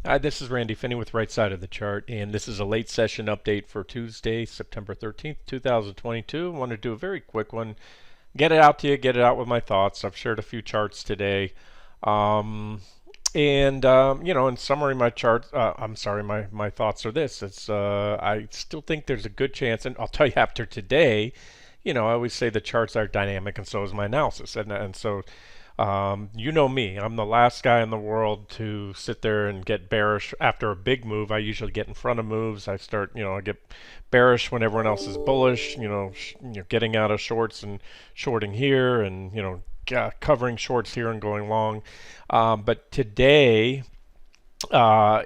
Hi, this is Randy Finney with Right Side of the Chart, and this is a late session update for Tuesday, September 13th, 2022. I want to do a very quick one. Get it out to you, get it out with my thoughts. I've shared a few charts today. Um, in summary, my thoughts are this. I still think there's a good chance, and I'll tell you after today, I always say the charts are dynamic, and so is my analysis. And so you know me, I'm the last guy in the world to sit there and get bearish after a big move. I usually get in front of moves. I get bearish when everyone else is bullish, getting out of shorts and shorting here and, covering shorts here and going long. But today,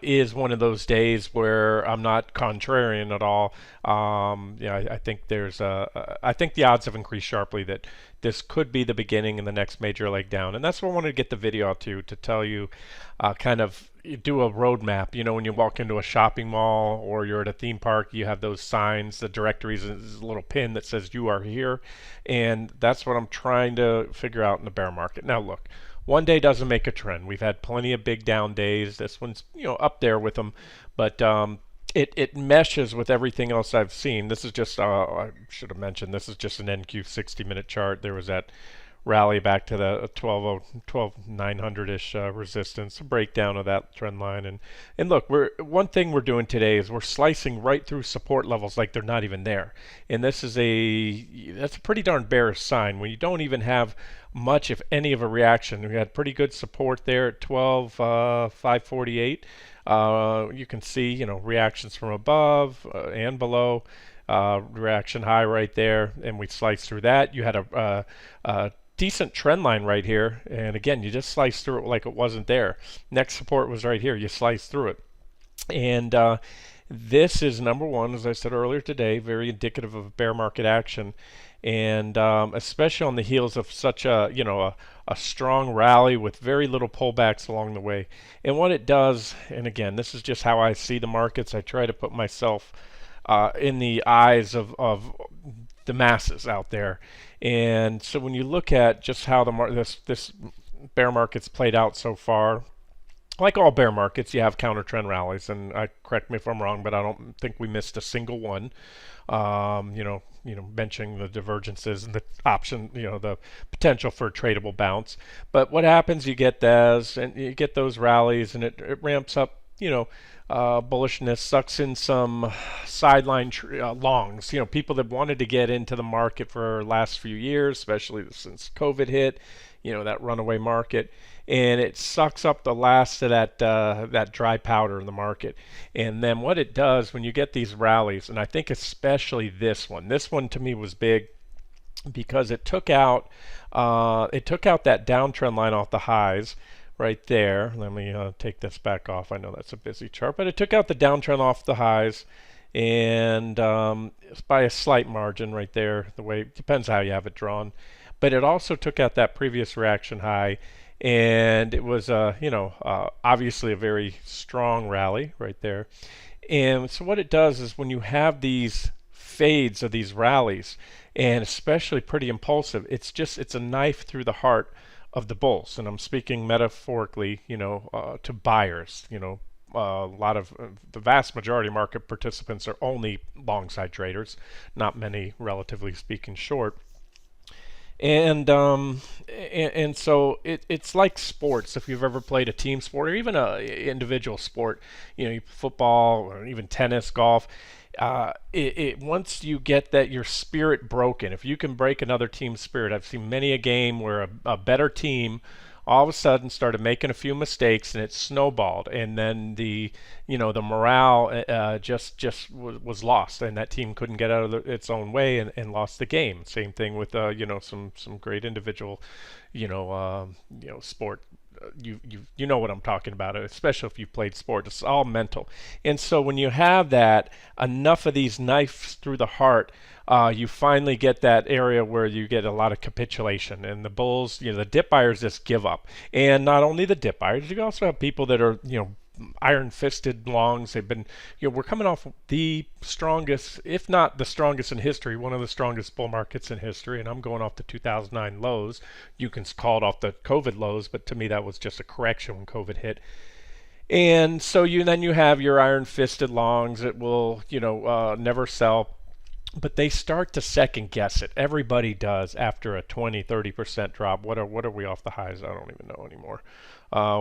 is one of those days where I'm not contrarian at all. I think I think the odds have increased sharply that this could be the beginning in the next major leg down, and that's what I wanted to get the video out to tell you, kind of do a roadmap. When you walk into a shopping mall or you're at a theme park, you have those signs, the directories, is a little pin that says you are here, and that's what I'm trying to figure out in the bear market. Now, look. One day doesn't make a trend. We've had plenty of big down days. This one's up there with them, but it meshes with everything else I've seen. This is just I should have mentioned this is just an NQ 60-minute chart. There was that rally back to the 12,900-ish resistance, a breakdown of that trend line. And look, one thing we're doing today is we're slicing right through support levels like they're not even there. And that's a pretty darn bearish sign when you don't even have much, if any, of a reaction. We had pretty good support there at 12,548. You can see, reactions from above and below. Reaction high right there, and we sliced through that. You had a decent trend line right here, and again, you just sliced through it like it wasn't there. Next support was right here. You sliced through it, and this is number one, as I said earlier today, very indicative of bear market action, and especially on the heels of such a strong rally with very little pullbacks along the way. And what it does, and again, this is just how I see the markets. I try to put myself in the eyes of the masses out there. And so when you look at just how this bear market's played out so far, like all bear markets, you have counter trend rallies, and correct me if I'm wrong, but I don't think we missed a single one. Mentioning the divergences and the option, the potential for a tradable bounce. But what happens? You get those, and you get those rallies, and it ramps up. Bullishness, sucks in some sideline longs. People that wanted to get into the market for the last few years, especially since COVID hit. That runaway market, and it sucks up the last of that dry powder in the market. And then what it does when you get these rallies, and I think especially this one to me was big because it took out that downtrend line off the highs right there. Let me take this back off. I know that's a busy chart, but it took out the downtrend off the highs, and by a slight margin right there. The way it depends how you have it drawn, but it also took out that previous reaction high, and it was obviously a very strong rally right there. And so what it does is when you have these fades of these rallies, and especially pretty impulsive, it's a knife through the heart of the bulls, and I'm speaking metaphorically, to buyers. A lot of the vast majority of market participants are only long side traders, not many, relatively speaking, short. And so it's like sports. If you've ever played a team sport or even a individual sport, football or even tennis, golf, once you get that your spirit broken, if you can break another team's spirit, I've seen many a game where a better team all of a sudden started making a few mistakes and it snowballed, and then the morale was lost, and that team couldn't get out of its own way and lost the game. Same thing with some great individual sport. You know what I'm talking about, especially if you've played sport. It's all mental. And so when you have that, enough of these knives through the heart, you finally get that area where you get a lot of capitulation, and the bulls, the dip buyers just give up. And not only the dip buyers, you also have people that are iron-fisted longs. They've been, we're coming off the strongest, if not the strongest in history, one of the strongest bull markets in history, and I'm going off the 2009 lows. You can call it off the COVID lows, but to me that was just a correction when COVID hit. And so you have your iron-fisted longs that will, never sell, but they start to second guess it. Everybody does after a 20, 30% drop. What are we off the highs? I don't even know anymore.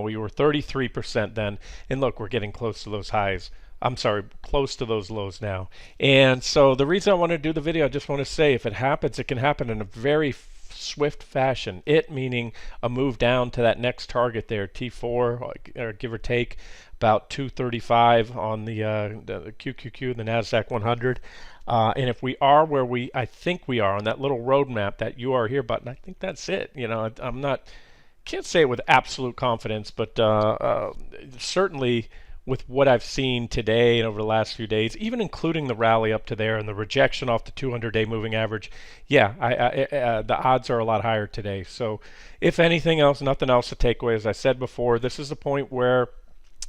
We were 33% then, and look, we're getting close to those highs. I'm sorry, close to those lows now. And so the reason I want to do the video, I just want to say, if it happens, it can happen in a very swift fashion. It meaning a move down to that next target there, T4, or give or take about 235 on the QQQ, the Nasdaq 100. And if we are where I think we are on that little roadmap, that "You Are Here" button, I think that's it. I'm not, can't say it with absolute confidence, but certainly with what I've seen today and over the last few days, even including the rally up to there and the rejection off the 200-day moving average, yeah, the odds are a lot higher today. So if anything else, nothing else to take away. As I said before, this is the point where,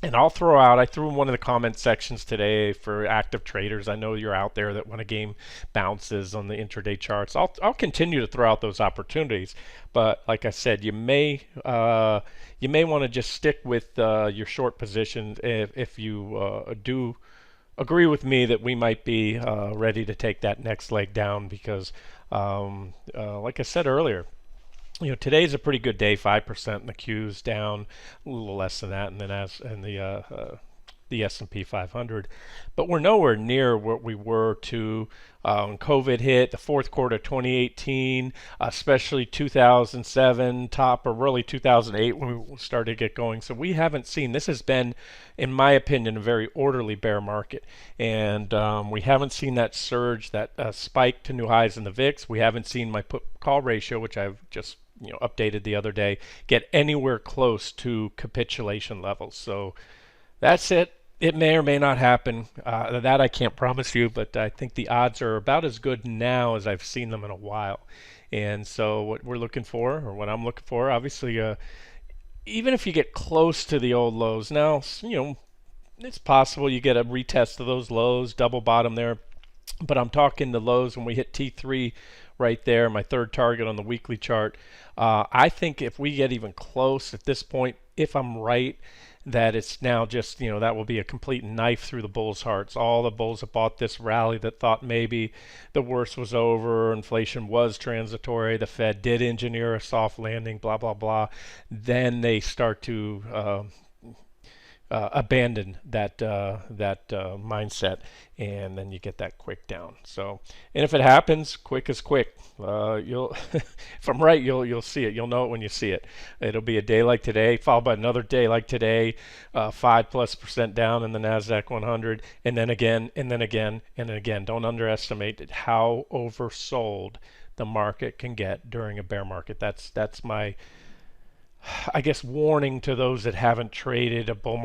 and I threw in one of the comment sections today for active traders. I know you're out there that when a game bounces on the intraday charts, I'll continue to throw out those opportunities. But like I said, you may want to just stick with your short positions if you do agree with me that we might be ready to take that next leg down, because like I said earlier, today's a pretty good day. 5% in the Q's down, a little less than that, and then the S&P 500. But we're nowhere near what we were when COVID hit, the fourth quarter of 2018, especially 2007, or really 2008 when we started to get going. So we haven't seen, this has been, in my opinion, a very orderly bear market. And we haven't seen that surge, that spike to new highs in the VIX. We haven't seen my put-call ratio, which I've just updated the other day, get anywhere close to capitulation levels. So that's it. It may or may not happen. That I can't promise you, but I think the odds are about as good now as I've seen them in a while. And so what we're looking for, or what I'm looking for, obviously, even if you get close to the old lows, now, it's possible you get a retest of those lows, double bottom there. But I'm talking the lows when we hit T3 right there, my third target on the weekly chart. I think if we get even close at this point, if I'm right, that it's now just, that will be a complete knife through the bulls' hearts. All the bulls that bought this rally that thought maybe the worst was over, inflation was transitory, the Fed did engineer a soft landing, blah, blah, blah. Then they start to abandon that mindset, and then you get that quick down. So, and if it happens, quick is quick. You'll, if I'm right, you'll see it. You'll know it when you see it. It'll be a day like today, followed by another day like today, 5+% down in the Nasdaq 100, and then again, and then again, and then again. Don't underestimate how oversold the market can get during a bear market. That's my, I guess, warning to those that haven't traded a bear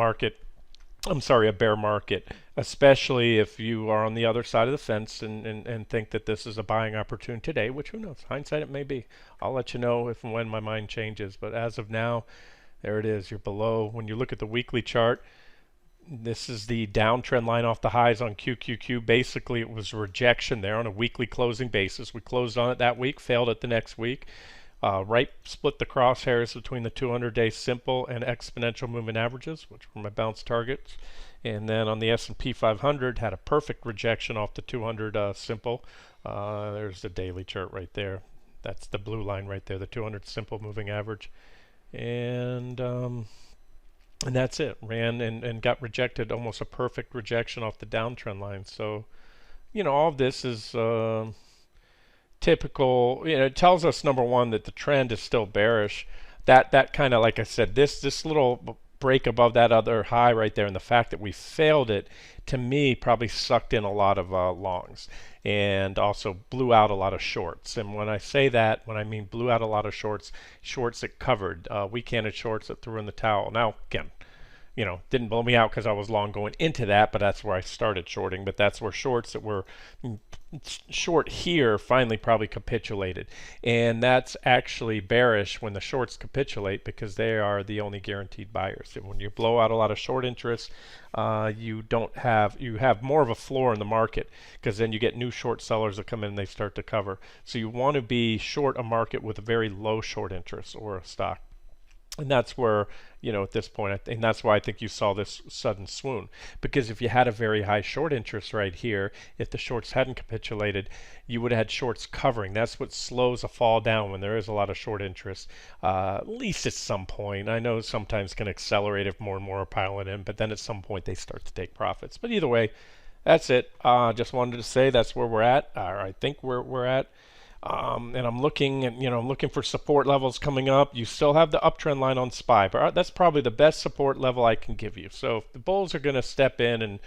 market, especially if you are on the other side of the fence and think that this is a buying opportunity today, which who knows, hindsight it may be. I'll let you know if and when my mind changes, but as of now, there it is. You're below. When you look at the weekly chart, this is the downtrend line off the highs on QQQ. Basically, it was rejection there on a weekly closing basis. We closed on it that week, failed it the next week. Right split the crosshairs between the 200-day simple and exponential moving averages, which were my bounce targets. And then on the S&P 500, had a perfect rejection off the 200 simple. There's the daily chart right there. That's the blue line right there, the 200 simple moving average. And that's it. Ran and got rejected, almost a perfect rejection off the downtrend line. So, all of this is typical. It tells us, number one, that the trend is still bearish. That kind of, like I said, this little break above that other high right there, and the fact that we failed it, to me, probably sucked in a lot of longs and also blew out a lot of shorts. And when I say that, when I mean blew out a lot of shorts that covered, weak-handed shorts that threw in the towel. Now, again, didn't blow me out because I was long going into that, but that's where I started shorting. But that's where shorts that were short here finally probably capitulated. And that's actually bearish when the shorts capitulate, because they are the only guaranteed buyers. And when you blow out a lot of short interest, you have more of a floor in the market, because then you get new short sellers that come in and they start to cover. So you want to be short a market with a very low short interest or a stock. And that's where, at this point, and that's why I think you saw this sudden swoon. Because if you had a very high short interest right here, if the shorts hadn't capitulated, you would have had shorts covering. That's what slows a fall down when there is a lot of short interest, at least at some point. I know sometimes can accelerate if more and more are piling in, but then at some point they start to take profits. But either way, that's it. Just wanted to say that's where we're at, or I think we're at. And I'm looking and I'm looking for support levels coming up. You still have the uptrend line on SPY, but that's probably the best support level I can give you. So if the bulls are going to step in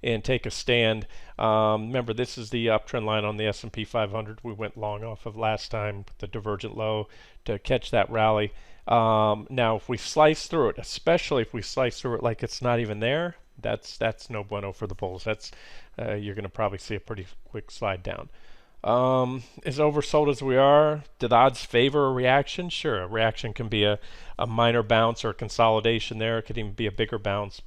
and take a stand, remember this is the uptrend line on the S&P 500 we went long off of last time with the divergent low to catch that rally. Now if we slice through it, especially if we slice through it like it's not even there, that's no bueno for the bulls. That's you're going to probably see a pretty quick slide down. As oversold as we are, do the odds favor a reaction? Sure, a reaction can be a minor bounce or a consolidation there. It could even be a bigger bounce.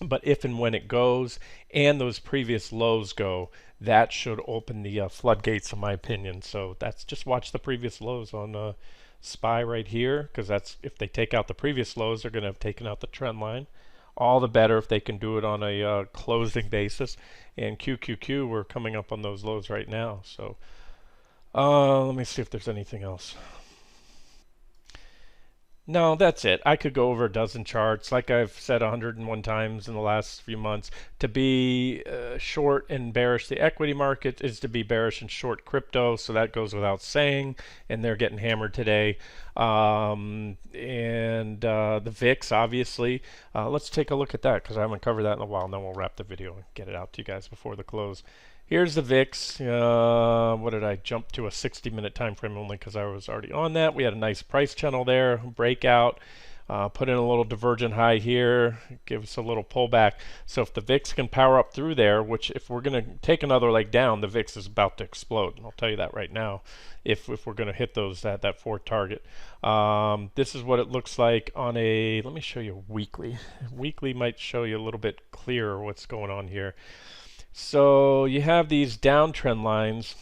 But if and when it goes and those previous lows go, that should open the floodgates, in my opinion. So that's just watch the previous lows on SPY right here, because that's if they take out the previous lows, they're going to have taken out the trend line. All the better if they can do it on a closing basis. And QQQ, we're coming up on those lows right now. So let me see if there's anything else. No, that's it. I could go over a dozen charts. Like I've said 101 times in the last few months, to be short and bearish the equity market is to be bearish and short crypto. So that goes without saying. And they're getting hammered today. The VIX, obviously. Let's take a look at that because I haven't covered that in a while. And then we'll wrap the video and get it out to you guys before the close. Here's the VIX. What did I jump to a 60-minute time frame only because I was already on that. We had a nice price channel there, breakout. Put in a little divergent high here, give us a little pullback. So if the VIX can power up through there, which if we're going to take another leg down, the VIX is about to explode. And I'll tell you that right now. If we're going to hit those that fourth target, this is what it looks like on a. Let me show you weekly. Weekly might show you a little bit clearer what's going on here. So you have these downtrend lines,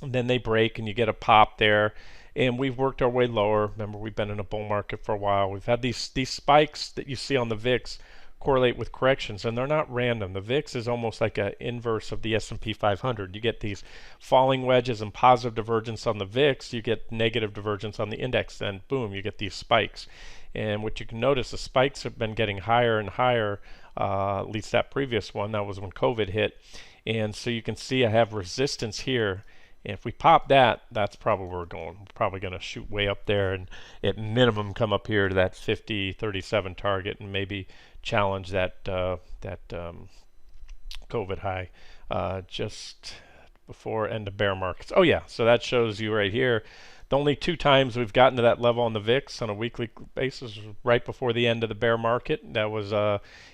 and then they break, and you get a pop there. And we've worked our way lower. Remember, we've been in a bull market for a while. We've had these spikes that you see on the VIX correlate with corrections, and they're not random. The VIX is almost like an inverse of the S&P 500. You get these falling wedges and positive divergence on the VIX. You get negative divergence on the index. Then, boom, you get these spikes. And what you can notice, the spikes have been getting higher and higher. At least that previous one, that was when COVID hit. And so you can see I have resistance here. And if we pop that, that's probably where we're going. We're probably going to shoot way up there and at minimum come up here to that 50.37 target and maybe challenge that COVID high just before end of bear markets. Oh yeah, so that shows you right here. The only two times we've gotten to that level on the VIX on a weekly basis was right before the end of the bear market. That was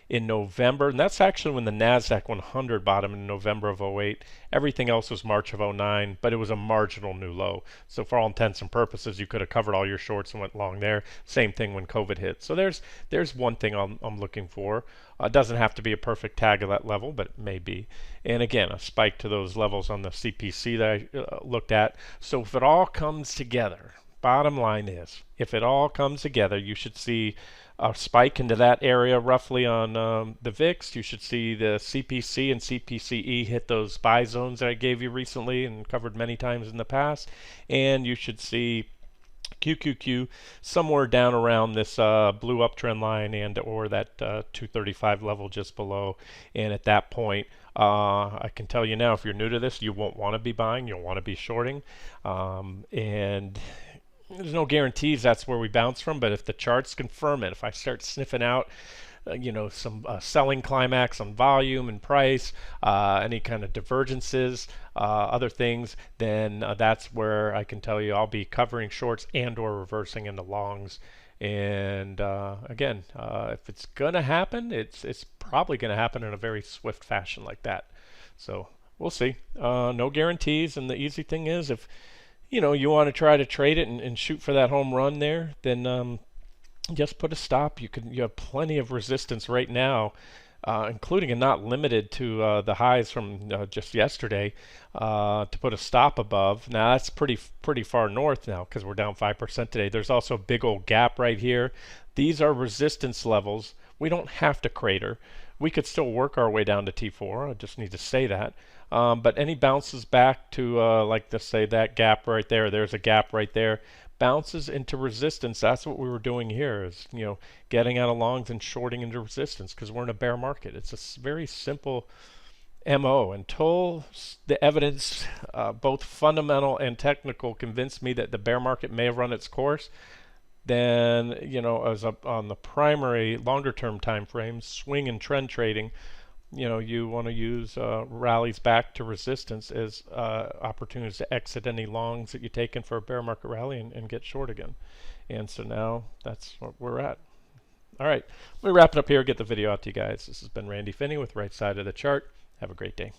in November, and that's actually when the NASDAQ 100 bottomed in November of '08. Everything else was March of '09, but it was a marginal new low. So for all intents and purposes, you could have covered all your shorts and went long there. Same thing when COVID hit. So there's one thing I'm looking for. It doesn't have to be a perfect tag of that level, but it may be. And again, a spike to those levels on the CPC that I looked at. So if it all comes together, bottom line is, if it all comes together, you should see a spike into that area roughly on the VIX. You should see the CPC and CPCE hit those buy zones that I gave you recently and covered many times in the past. And you should see QQQ somewhere down around this blue uptrend line and or that 235 level just below. And at that point, I can tell you now, if you're new to this, you won't want to be buying, you'll want to be shorting. And there's no guarantees that's where we bounce from, but if the charts confirm it, if I start sniffing out some selling climax on volume and price, any kind of divergences, other things, then that's where I can tell you I'll be covering shorts and or reversing into longs. And again, if it's going to happen, it's probably going to happen in a very swift fashion like that. So we'll see. No guarantees, and the easy thing is if you want to try to trade it and shoot for that home run there, then just put a stop. You have plenty of resistance right now including and not limited to the highs from just yesterday, to put a stop above. Now that's pretty far north now because we're down 5% today. There's also a big old gap right here. These are resistance levels. We don't have to crater. We could still work our way down to T4. I just need to say that. But any bounces back to like to say that gap right there, there's a gap right there, bounces into resistance. That's what we were doing here, is getting out of longs and shorting into resistance because we're in a bear market. It's a very simple MO. Until the evidence, both fundamental and technical, convinced me that the bear market may have run its course, then as on the primary longer term time frames, swing and trend trading, you want to use rallies back to resistance as opportunities to exit any longs that you've taken for a bear market rally and get short again. And so now that's what we're at. All right, let me wrap it up here, get the video out to you guys. This has been Randy Finney with Right Side of the Chart. Have a great day.